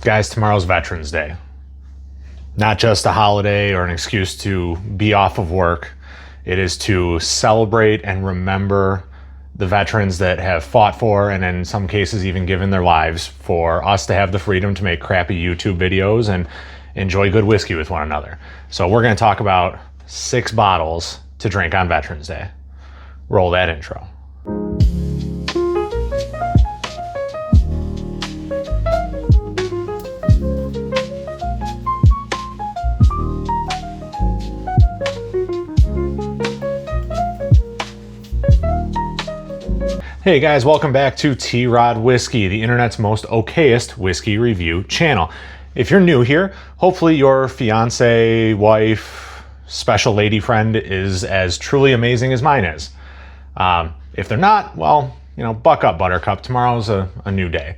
Guys, tomorrow's Veterans Day. Not just a holiday or an excuse to be off of work. It is to celebrate and remember the veterans that have fought for, and in some cases even given their lives for us to have the freedom to make crappy YouTube videos and enjoy good whiskey with one another. So we're going to talk about 6 bottles to drink on Veterans Day. Roll that intro. Hey guys, welcome back to T-Rod Whiskey, the internet's most okayest whiskey review channel. If you're new here, hopefully your fiance, wife, special lady friend is as truly amazing as mine is. If they're not, well, buck up, Buttercup. Tomorrow's a new day.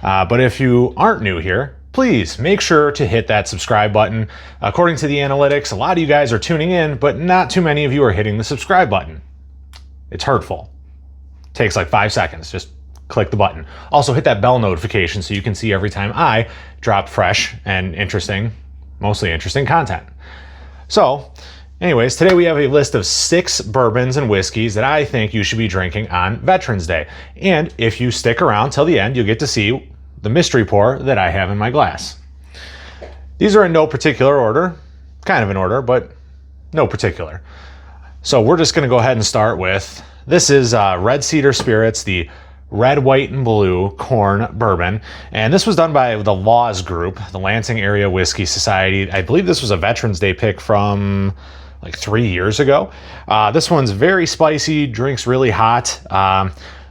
But if you aren't new here, please make sure to hit that subscribe button. According to the analytics, a lot of you guys are tuning in, but not too many of you are hitting the subscribe button. It's hurtful. Takes like 5 seconds. Just click the button. Also hit that bell notification so you can see every time I drop fresh and mostly interesting content. So anyways, today we have a list of 6 bourbons and whiskeys that I think you should be drinking on Veterans Day. And if you stick around till the end, you'll get to see the mystery pour that I have in my glass. These are in no particular order, kind of in order, but no particular. So we're just gonna go ahead and start with, this is Red Cedar Spirits, the Red, White, and Blue Corn Bourbon. And this was done by the Laws Group, the Lansing Area Whiskey Society. I believe this was a Veterans Day pick from like 3 years ago. This one's very spicy, drinks really hot.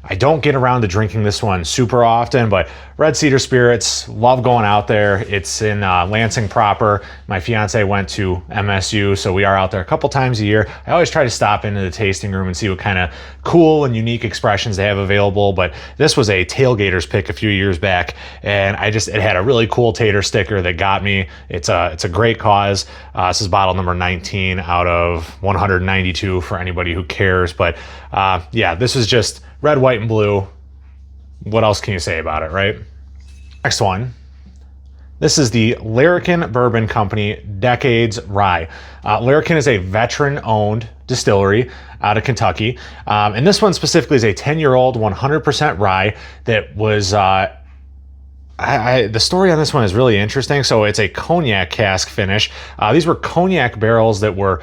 I don't get around to drinking this one super often, but Red Cedar Spirits, love going out there. It's in Lansing proper. My fiance went to MSU, so we are out there a couple times a year. I always try to stop into the tasting room and see what kind of cool and unique expressions they have available, but this was a tailgater's pick a few years back, and it had a really cool tater sticker that got me. It's a great cause. This is bottle number 19 out of 192 for anybody who cares, but yeah, this is just red, white, and blue. What else can you say about it, right? Next one. This is the Larkin Bourbon Company Decades Rye. Larkin is a veteran-owned distillery out of Kentucky. And this one specifically is a 10-year-old 100% rye that was... the story on this one is really interesting. So it's a cognac cask finish. These were cognac barrels that were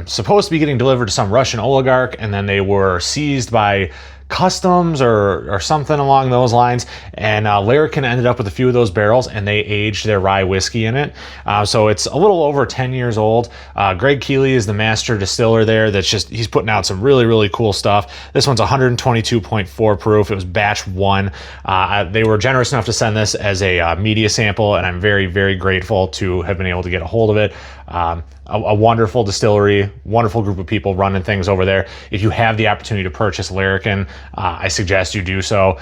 supposed to be getting delivered to some Russian oligarch, and then they were seized by customs or something along those lines, and Larkin ended up with a few of those barrels, and they aged their rye whiskey in it. So it's a little over 10 years old. Greg Keeley is the master distiller there. He's putting out some really, really cool stuff. This one's 122.4 proof. It was batch 1. They were generous enough to send this as a media sample, and I'm very, very grateful to have been able to get a hold of it. A wonderful distillery, wonderful group of people running things over there. If you have the opportunity to purchase Larkin, I suggest you do so.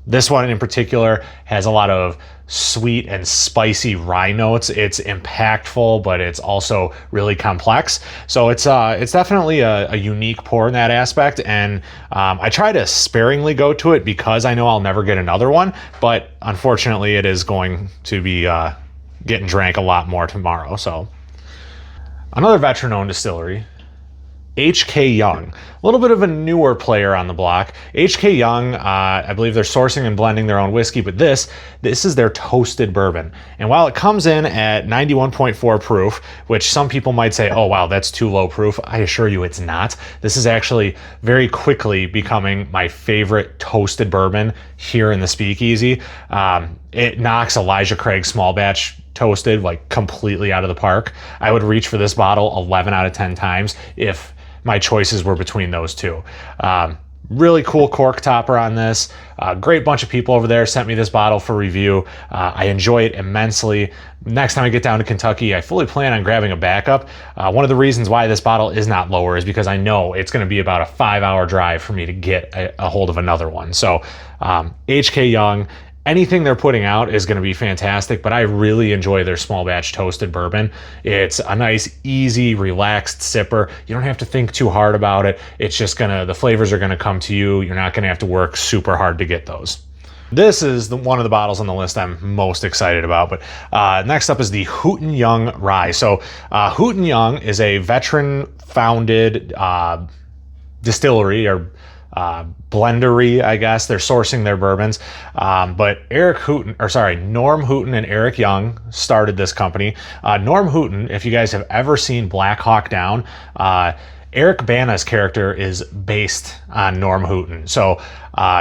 This one in particular has a lot of sweet and spicy rye notes. It's impactful, but it's also really complex. So it's definitely a unique pour in that aspect. And I try to sparingly go to it because I know I'll never get another one. But unfortunately, it is going to be getting drank a lot more tomorrow. So another veteran-owned distillery, H.K. Young. A little bit of a newer player on the block. H.K. Young, I believe they're sourcing and blending their own whiskey, but this is their toasted bourbon. And while it comes in at 91.4 proof, which some people might say, oh wow, that's too low proof, I assure you it's not. This is actually very quickly becoming my favorite toasted bourbon here in the Speakeasy. It knocks Elijah Craig's small batch toasted like completely out of the park. I would reach for this bottle 11 out of 10 times if my choices were between those two. Really cool cork topper on this. Great bunch of people over there sent me this bottle for review. I enjoy it immensely. Next time I get down to Kentucky, I fully plan on grabbing a backup. One of the reasons why this bottle is not lower is because I know it's going to be about a 5-hour drive for me to get a hold of another one. So H.K. Young, anything they're putting out is going to be fantastic, but I really enjoy their small batch toasted bourbon. It's a nice, easy, relaxed sipper. You don't have to think too hard about it. It's just the flavors are going to come to you. You're not going to have to work super hard to get those. This is one of the bottles on the list I'm most excited about. But next up is the Hooten Young Rye. So Hooten Young is a veteran-founded distillery or blendery, I guess. They're sourcing their bourbons. But Norm Hooten and Eric Young started this company. Norm Hooten, if you guys have ever seen Black Hawk Down, Eric Bana's character is based on Norm Hooten. So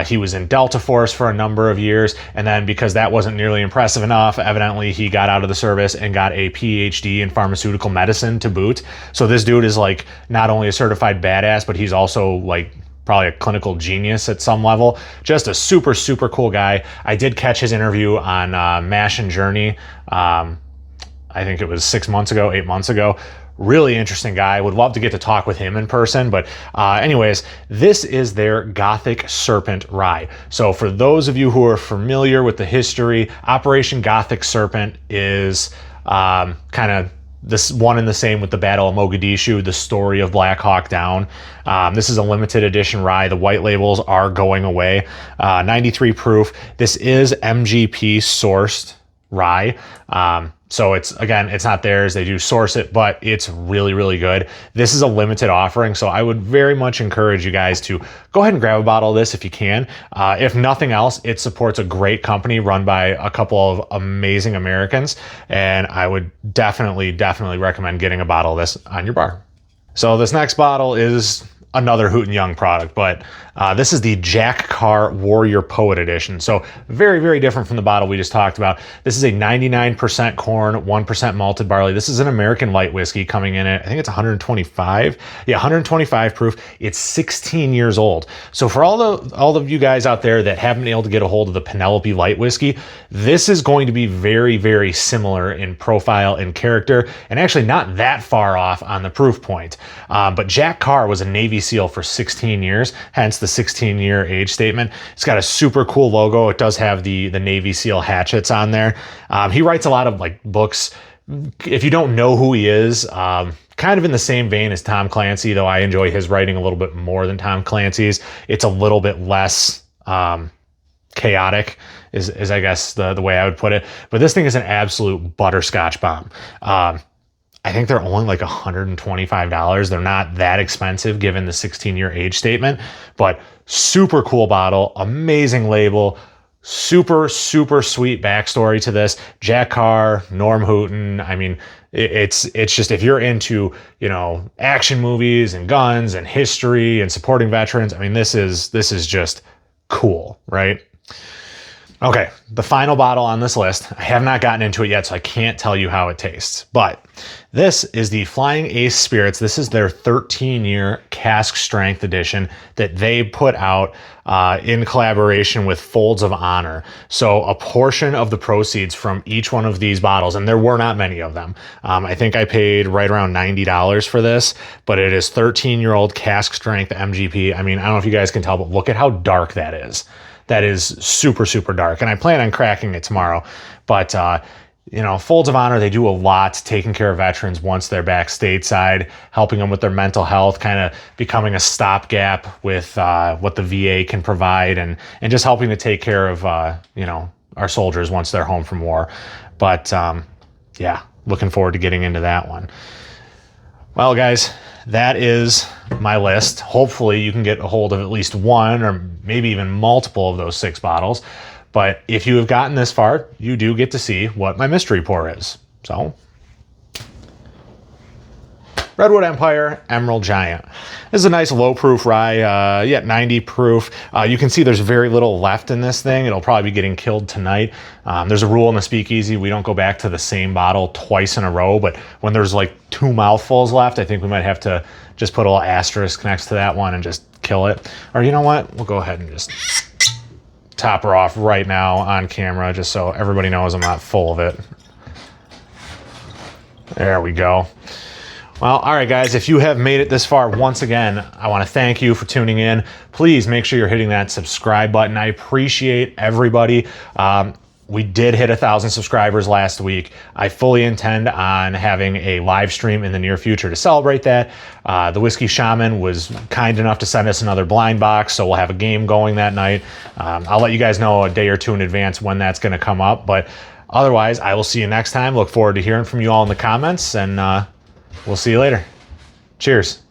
he was in Delta Force for a number of years, and then because that wasn't nearly impressive enough, evidently he got out of the service and got a PhD in pharmaceutical medicine to boot. So this dude is like not only a certified badass, but he's also like probably a clinical genius at some level. Just a super, super cool guy. I did catch his interview on Mash and Journey. I think it was 8 months ago. Really interesting guy. Would love to get to talk with him in person. But anyways, this is their Gothic Serpent Rye. So for those of you who are familiar with the history, Operation Gothic Serpent is kind of this one and the same with the Battle of Mogadishu, the story of Black Hawk Down. This is a limited edition rye. The white labels are going away. 93 proof. This is MGP sourced rye. So it's not theirs. They do source it, but it's really, really good. This is a limited offering, so I would very much encourage you guys to go ahead and grab a bottle of this if you can. If nothing else, it supports a great company run by a couple of amazing Americans, and I would definitely recommend getting a bottle of this on your bar. So this next bottle is another Hooten Young product, but this is the Jack Carr Warrior Poet Edition. So very, very different from the bottle we just talked about. This is a 99% corn, 1% malted barley. This is an American light whiskey coming in at, I think it's 125. Yeah, 125 proof. It's 16 years old. So for all of you guys out there that haven't been able to get a hold of the Penelope light whiskey, this is going to be very, very similar in profile and character, and actually not that far off on the proof point. But Jack Carr was a Navy SEAL for 16 years, hence the 16-year age statement. It's got a super cool logo. It does have the Navy SEAL hatchets on there. He writes a lot of like books. If you don't know who he is, kind of in the same vein as Tom Clancy, though I enjoy his writing a little bit more than Tom Clancy's. It's a little bit less chaotic is I guess the way I would put it. But this thing is an absolute butterscotch bomb. I think they're only like $125. They're not that expensive given the 16-year age statement, but super cool bottle, amazing label, super, super sweet backstory to this. Jack Carr, Norm Hooten. I mean, it's just, if you're into, action movies and guns and history and supporting veterans, I mean, this is just cool, right? Okay, the final bottle on this list, I have not gotten into it yet, so I can't tell you how it tastes, but this is the Flying Ace Spirits. This is their 13-year cask strength edition that they put out in collaboration with Folds of Honor. So a portion of the proceeds from each one of these bottles, and there were not many of them. I think I paid right around $90 for this, but it is 13-year-old cask strength MGP. I mean, I don't know if you guys can tell, but look at how dark that is. That is super, super dark. And I plan on cracking it tomorrow. But, Folds of Honor, they do a lot taking care of veterans once they're back stateside, helping them with their mental health, kind of becoming a stopgap with what the VA can provide, and just helping to take care of, our soldiers once they're home from war. But, looking forward to getting into that one. Well, guys, that is my list. Hopefully you can get a hold of at least one or maybe even multiple of those 6 bottles. But if you have gotten this far, you do get to see what my mystery pour is. So, Redwood Empire Emerald Giant. This is a nice low proof rye, 90 proof. You can see there's very little left in this thing. It'll probably be getting killed tonight. There's a rule in the speakeasy. We don't go back to the same bottle twice in a row, but when there's like 2 mouthfuls left, I think we might have to just put a little asterisk next to that one and just kill it. Or you know what? We'll go ahead and just top her off right now on camera, just so everybody knows I'm not full of it. There we go. Well, all right, guys, if you have made it this far, once again, I want to thank you for tuning in. Please make sure you're hitting that subscribe button. I appreciate everybody. We did hit 1,000 subscribers last week. I fully intend on having a live stream in the near future to celebrate that. The Whiskey Shaman was kind enough to send us another blind box, so we'll have a game going that night. I'll let you guys know a day or two in advance when that's going to come up, but otherwise, I will see you next time. Look forward to hearing from you all in the comments, and we'll see you later. Cheers.